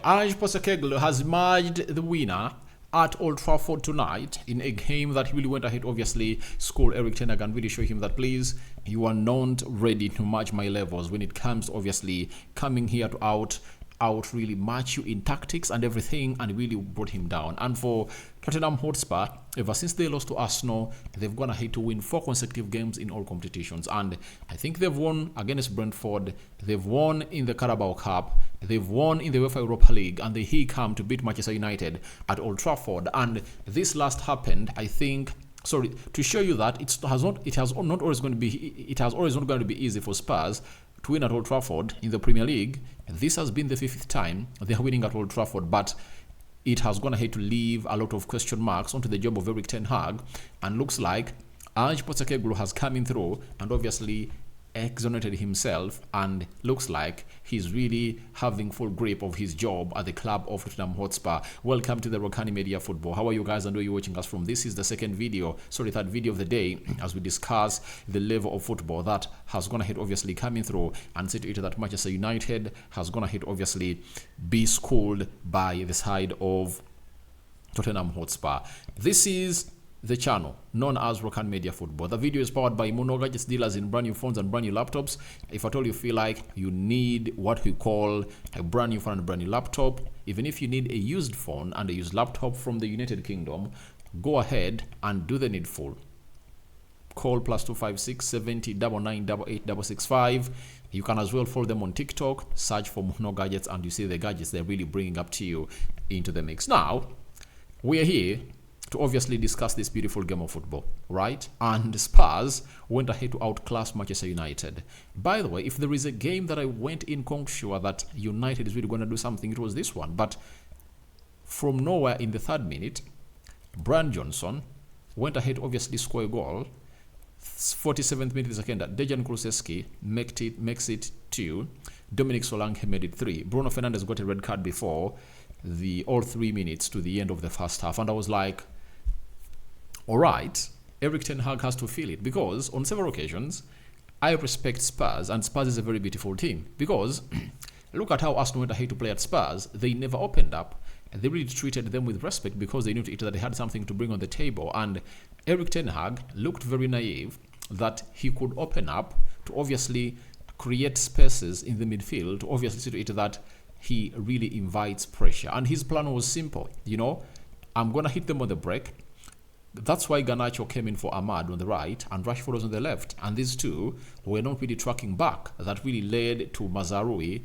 Ange Postecoglou has emerged the winner at Old Trafford tonight in a game that really went ahead, obviously, scored Erik ten Hag and really show him that, please, you are not ready to match my levels when it comes to, obviously, coming here to out really match you in tactics and everything, and really brought him down. And for Tottenham Hotspur, ever since they lost to Arsenal, they've gone ahead to win 4 consecutive games in all competitions. And I think they've won against Brentford, they've won in the Carabao Cup, they've won in the UEFA Europa League, and they come to beat Manchester United at Old Trafford. And this last happened, I think, to show you that it has not always going to be easy for Spurs to win at Old Trafford in the Premier League. This has been the 5th time they are winning at Old Trafford, but it has gone ahead to leave a lot of question marks onto the job of Erik ten Hag, and looks like Ange Postecoglou has come in through and obviously exonerated himself, and looks like he's really having full grip of his job at the club of Tottenham Hotspur. Welcome to the Rokani Media Football. How are you guys, and where are you watching us from? This is the third video of the day, as we discuss the level of football that has gone ahead, obviously coming through, and see to it that Manchester United has gone ahead, obviously, be schooled by the side of Tottenham Hotspur. This is the channel known as Rokani Media Football. The video is powered by Mono Gadgets dealers in brand new phones and brand new laptops. If at all you feel like you need what we call a brand new phone and a brand new laptop, even if you need a used phone and a used laptop from the United Kingdom, go ahead and do the needful. Call +256 70 99 88 665. You can as well follow them on TikTok, search for Mono Gadgets, and you see the gadgets they're really bringing up to you into the mix. Now, we are here to obviously discuss this beautiful game of football, right? And Spurs went ahead to outclass Manchester United. By the way, if there is a game that I went in sure that United is really going to do something, it was this one. But from nowhere in the 3rd minute, Brian Johnson went ahead, obviously score a goal. 47th minute second, Dejan Kulusevski makes it 2. Dominic Solanke made it 3. Bruno Fernandes got a red card before all 3 minutes to the end of the first half. And I was like, all right, Erik ten Hag has to feel it, because on several occasions, I respect Spurs, and Spurs is a very beautiful team, because look at how Arsenal went ahead to play at Spurs. They never opened up, and they really treated them with respect, because they knew that they had something to bring on the table. And Erik ten Hag looked very naive that he could open up to obviously create spaces in the midfield, to obviously see to it that he really invites pressure. And his plan was simple, I'm going to hit them on the break. That's why Garnacho came in for Ahmad on the right and Rashford was on the left. And these two were not really tracking back. That really led to Mazarawi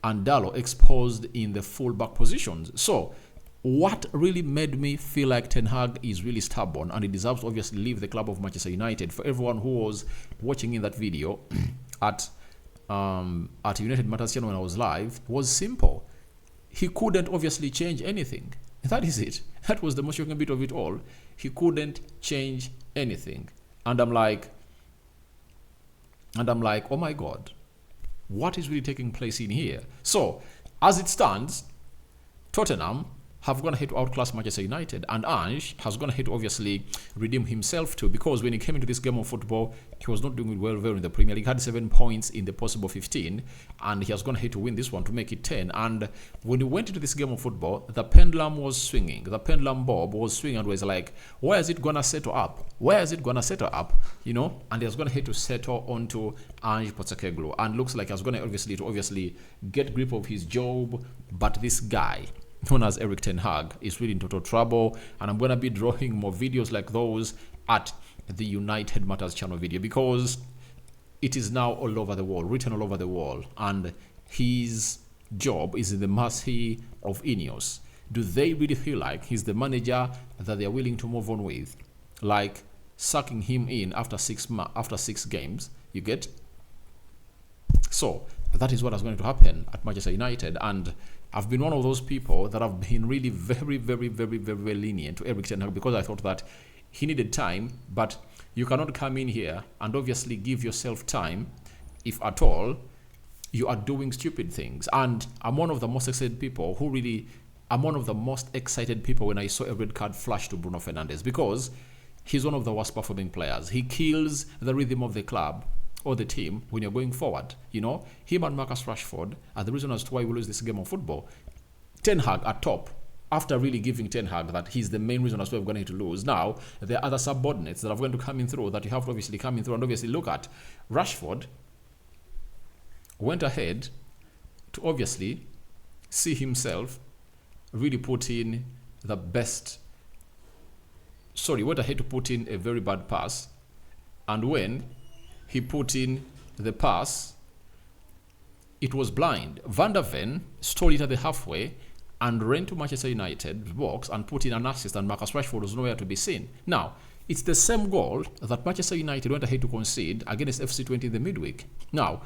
and Dalot exposed in the full-back positions. So what really made me feel like Ten Hag is really stubborn, and he deserves to obviously leave the club of Manchester United, for everyone who was watching in that video at United Matters channel when I was live, was simple. He couldn't obviously change anything. That is it. That was the most shocking bit of it all. He couldn't change anything. And I'm like, oh my God, what is really taking place in here? So, as it stands, Tottenham have gone ahead to outclass Manchester United, and Ange has gone ahead to obviously redeem himself too, because when he came into this game of football, he was not doing well in the Premier League. He had 7 points in the possible 15, and he has gone ahead to win this one to make it 10. And when he went into this game of football, the pendulum was swinging. The pendulum bob was swinging, and was like, where is it gonna settle up? Where is it gonna settle up? And he has gone ahead to settle onto Ange Postecoglou, and looks like he has gone obviously get grip of his job. But this guy, known as Erik ten Hag, is really in total trouble, and I'm going to be drawing more videos like those at the United Matters channel video, because it is now all over the wall, written all over the wall, and his job is in the mercy of Ineos. Do they really feel like he's the manager that they're willing to move on with, like sucking him in after 6 games? You get? So that is what is going to happen at Manchester United, and I've been one of those people that have been really very, very, very, very lenient to Erik ten Hag, because I thought that he needed time. But you cannot come in here and obviously give yourself time if at all you are doing stupid things. And I'm one of the most excited people when I saw a red card flash to Bruno Fernandes, because he's one of the worst performing players. He kills the rhythm of the club or the team when you're going forward. You know, him and Marcus Rashford are the reason as to why we lose this game of football. Ten Hag at top, after really giving Ten Hag that he's the main reason as to why we're going to lose. Now, there are other subordinates that are going to come in through that you have to obviously come in through and obviously look at. Rashford went ahead to obviously see himself really put in the best. Sorry, went ahead to put in a very bad pass. And when he put in the pass, it was blind. Van der Ven stole it at the halfway and ran to Manchester United's box and put in an assist, and Marcus Rashford was nowhere to be seen. Now, it's the same goal that Manchester United went ahead to concede against FC20 in the midweek. Now,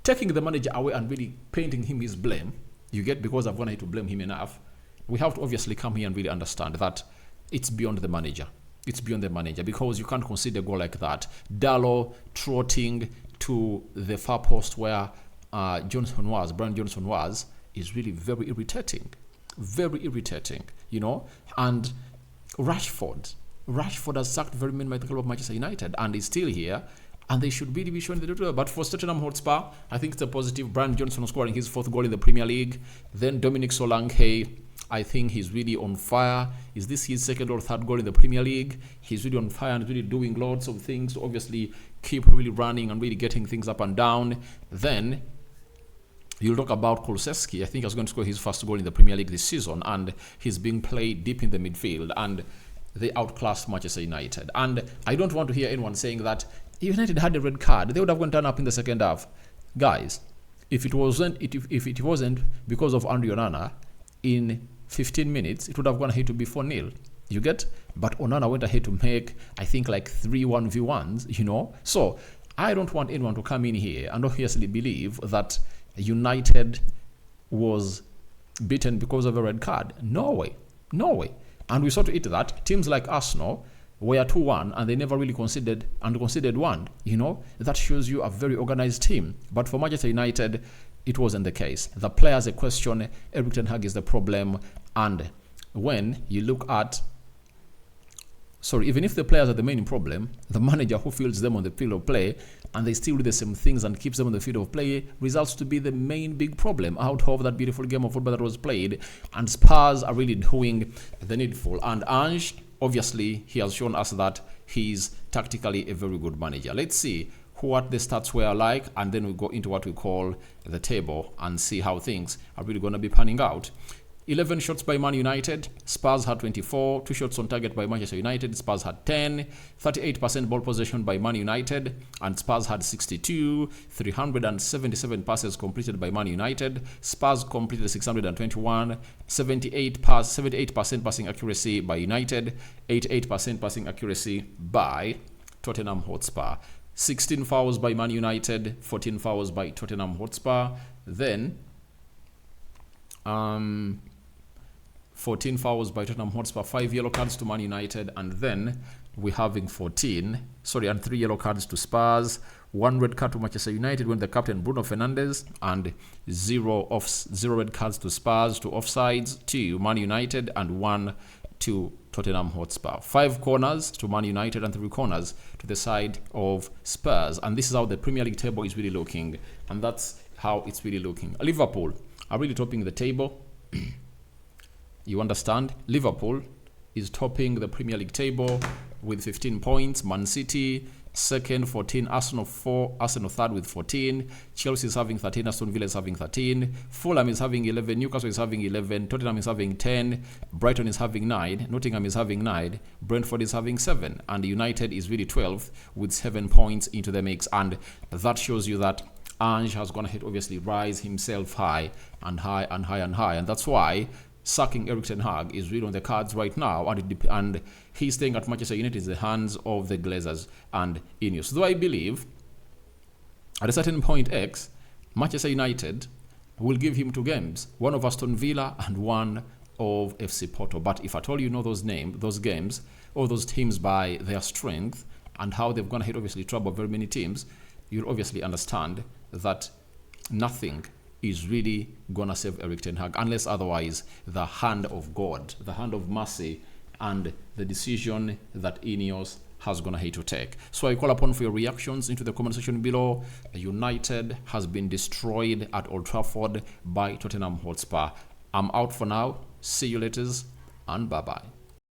taking the manager away and really painting him his blame, you get, because I've wanted to blame him enough, we have to obviously come here and really understand that it's beyond the manager. It's beyond the manager, because you can't concede a goal like that. Dalot trotting to the far post where Brian Johnson was, is really very irritating. Very irritating, you know. And Rashford has sacked very many club of Manchester United and is still here. And they should really be showing the door. But for Tottenham Hotspur, I think it's a positive. Brian Johnson scoring his 4th goal in the Premier League. Then Dominic Solanke, I think he's really on fire. Is this his 2nd or 3rd goal in the Premier League? He's really on fire and really doing lots of things to obviously keep really running and really getting things up and down. Then you'll talk about Kulusevski. I think he's going to score his 1st goal in the Premier League this season, and he's being played deep in the midfield, and they outclassed Manchester United. And I don't want to hear anyone saying that if United had a red card, they would have gone turn up in the second half. Guys, if it wasn't because of Andre Onana, in 15 minutes, it would have gone ahead to be 4-0. You get? But Onana went ahead to make, I think, like 3 1v1s, you know? So, I don't want anyone to come in here and obviously believe that United was beaten because of a red card. No way. No way. And we saw to it that teams like Arsenal were 2-1 and they never really conceded one. You know, that shows you a very organized team. But for Manchester United, it wasn't the case. The players a question, Erik ten Hag is the problem. And when you look at, even if the players are the main problem, the manager who fields them on the field of play and they still do the same things and keeps them on the field of play results to be the main big problem out of that beautiful game of football that was played. And Spurs are really doing the needful. And Ange, obviously, he has shown us that he's tactically a very good manager. Let's see what the stats were like, and then we go into what we call the table and see how things are really going to be panning out. 11 shots by Man United, Spurs had 24, 2 shots on target by Manchester United, Spurs had 10, 38% ball possession by Man United, and Spurs had 62, 377 passes completed by Man United, Spurs completed 621, 78% passing accuracy by United, 88% passing accuracy by Tottenham Hotspur. 16 fouls by Man United, 14 fouls by Tottenham Hotspur, then 14 fouls by Tottenham Hotspur, 5 yellow cards to Man United, and then we're having 3 yellow cards to Spurs, 1 red card to Manchester United when the captain Bruno Fernandes, and 0 red cards to Spurs, 2 offsides to Man United, and 1 to Tottenham Hotspur. 5 corners to Man United and 3 corners to the side of Spurs. And this is how the Premier League table is really looking, and that's how it's really looking. Liverpool are really topping the table. You understand? Liverpool is topping the Premier League table with 15 points. Man City second, 14. Arsenal 4. Arsenal third with 14. Chelsea is having 13. Aston Villa is having 13. Fulham is having 11. Newcastle is having 11. Tottenham is having 10. Brighton is having 9. Nottingham is having 9. Brentford is having 7. And United is really 12 with 7 points into the mix. And that shows you that Ange has gone ahead, obviously, rise himself high and high and high and high. And that's why sacking Erik ten Hag is really on the cards right now, and he's staying at Manchester United in the hands of the Glazers and Ineos. Though I believe at a certain point X, Manchester United will give him 2 games, one of Aston Villa and one of FC Porto. But if at all you know those games, or those teams by their strength and how they've gone ahead, obviously trouble very many teams, you'll obviously understand that nothing is really gonna save Erik ten Hag unless otherwise the hand of God, the hand of mercy, and the decision that Ineos has gone ahead to take. So I call upon for your reactions into the comment section below. United has been destroyed at Old Trafford by Tottenham Hotspur. I'm out for now. See you later and bye-bye.